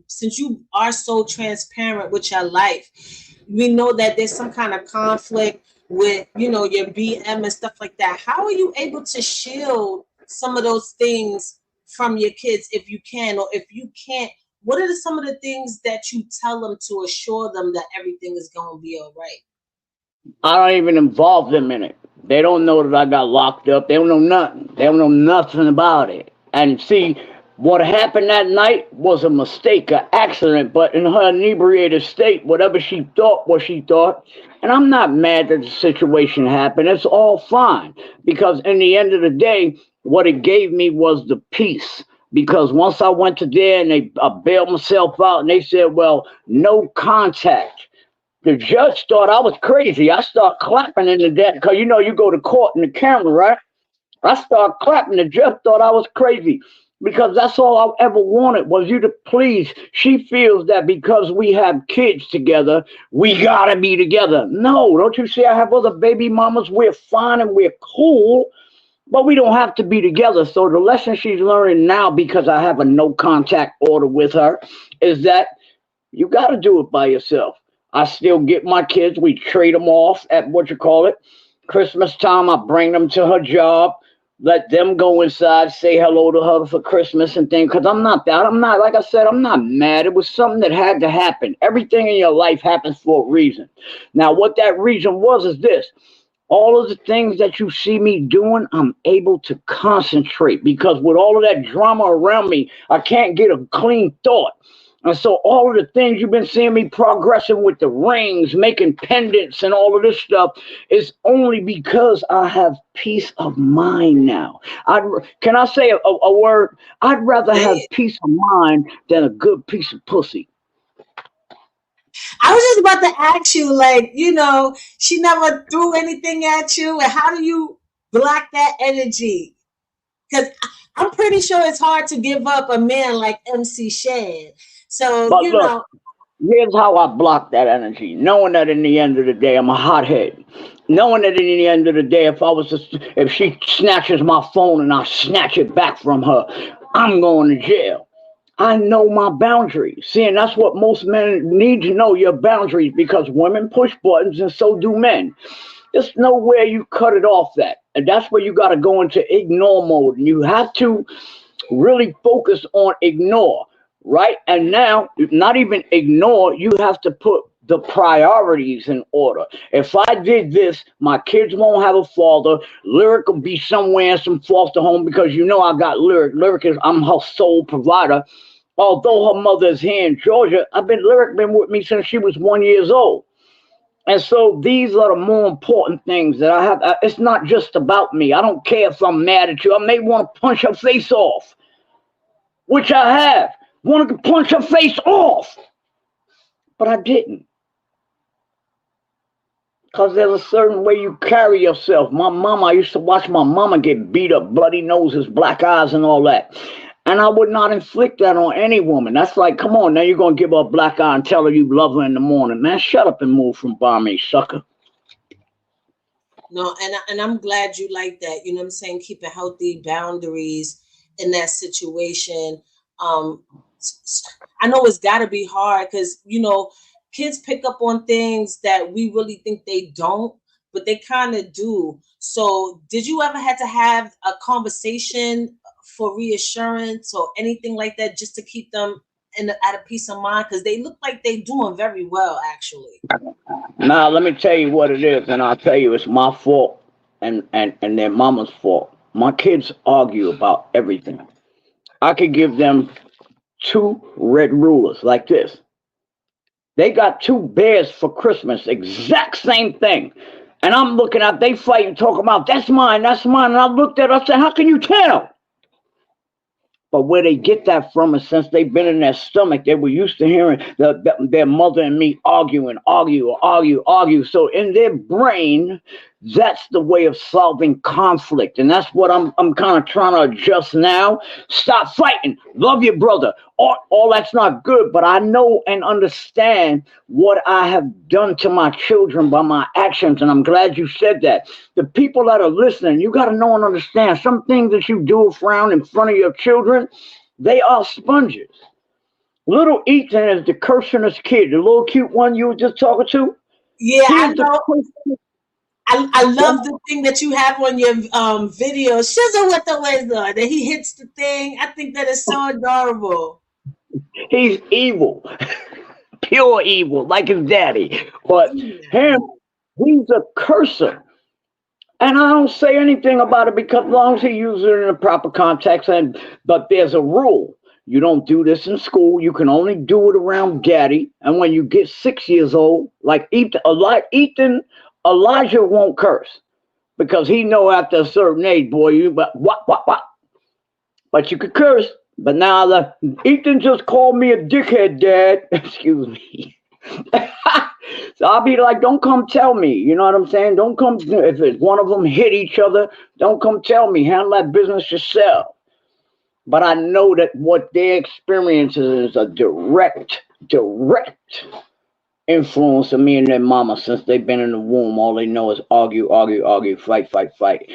since you are so transparent with your life, we know that there's some kind of conflict with, your BM and stuff like that. How are you able to shield some of those things from your kids if you can, or if you can't? What are some of the things that you tell them to assure them that everything is going to be all right? I don't even involve them in it. They don't know that I got locked up. They don't know nothing. They don't know nothing about it. And see, what happened that night was a mistake, an accident, but in her inebriated state, whatever she thought, what she thought. And I'm not mad that the situation happened. It's all fine. Because in the end of the day, what it gave me was the peace. Because once I went to there and I bailed myself out and they said, well, no contact. The judge thought I was crazy. I start clapping in the desk because you go to court in the camera, right? I start clapping. The judge thought I was crazy because that's all I ever wanted was you to please. She feels that because we have kids together, we gotta be together. No, don't you see? I have other baby mamas. We're fine and we're cool, but we don't have to be together. So the lesson she's learning now, because I have a no contact order with her, is that you got to do it by yourself. I still get my kids. We trade them off at what you call it. Christmas time, I bring them to her job, let them go inside, say hello to her for Christmas and things. Because I'm not that. I'm not, like I said, I'm not mad. It was something that had to happen. Everything in your life happens for a reason. Now, what that reason was is this. All of the things that you see me doing, I'm able to concentrate because with all of that drama around me, I can't get a clean thought. And so all of the things you've been seeing me progressing with the rings, making pendants and all of this stuff is only because I have peace of mind now. Can I say a word? I'd rather have Say it. peace of mind than a good piece of pussy. I was just about to ask you, like, she never threw anything at you, and how do you block that energy? Because I'm pretty sure it's hard to give up a man like MC Shan. So, But look, here's how I block that energy, knowing that in the end of the day, I'm a hothead. Knowing that in the end of the day, if she snatches my phone and I snatch it back from her, I'm going to jail. I know my boundaries. See, and that's what most men need to know your boundaries because women push buttons and so do men. Just know where you cut it off at. And that's where you got to go into ignore mode. And you have to really focus on ignore, right? And now, not even ignore, you have to put the priorities in order. If I did this, my kids won't have a father. Lyric will be somewhere in some foster home because I got Lyric. Lyric is I'm her sole provider. Although her mother is here in Georgia, Lyric been with me since she was 1 year old. And so these are the more important things that I have. It's not just about me. I don't care if I'm mad at you. I may want to punch her face off, which I have. Wanted to punch her face off, but I didn't. Because there's a certain way you carry yourself. I used to watch my mama get beat up, bloody noses, black eyes, and all that. And I would not inflict that on any woman. That's like, come on, now you're going to give her a black eye and tell her you love her in the morning. Man, shut up and move from by me, sucker. no, and I'm glad you like that. You know what I'm saying? Keeping healthy boundaries in that situation. Um, I know it's got to be hard because kids pick up on things that we really think they don't, but they kind of do. So, did you ever had to have a conversation for reassurance or anything like that, just to keep them at a peace of mind? Because they look like they doing very well, actually. Now, let me tell you what it is, and I'll tell you it's my fault and their mama's fault. My kids argue about everything. I could give them two red rulers like this. They got two bears for Christmas, exact same thing. And I'm looking at, they fighting, talking about, that's mine, that's mine. And I looked at her, I said, how can you tell? But where they get that from is since they've been in their stomach, they were used to hearing their mother and me arguing, argue. So in their brain, that's the way of solving conflict. And that's what I'm kind of trying to adjust now. Stop fighting. Love your brother. All that's not good, but I know and understand what I have done to my children by my actions. And I'm glad you said that. The people that are listening, you got to know and understand some things that you do around in front of your children, they are sponges. Little Ethan is the cursingest kid. The little cute one you were just talking to. Yeah, He I is the know. cursingest. I love the thing that you have on your video. Shizzle with the wizard. That he hits the thing. I think that is so adorable. He's evil, pure evil, like his daddy. But Yeah. him, he's a cursor. And I don't say anything about it because as long as he uses it in the proper context, and but there's a rule. You don't do this in school. You can only do it around daddy. And when you get 6 years old, like Ethan, Elijah won't curse because he know after a certain age, boy, you but what. But you could curse. But now the Ethan just called me a dickhead, Dad. Excuse me. So I'll be like, don't come tell me. You know what I'm saying? Don't come if it's one of them hit each other. Don't come tell me. Handle that business yourself. But I know that what their experiences is a direct influence of me and their mama since they've been in the womb. All they know is argue, argue, argue, fight, fight, fight.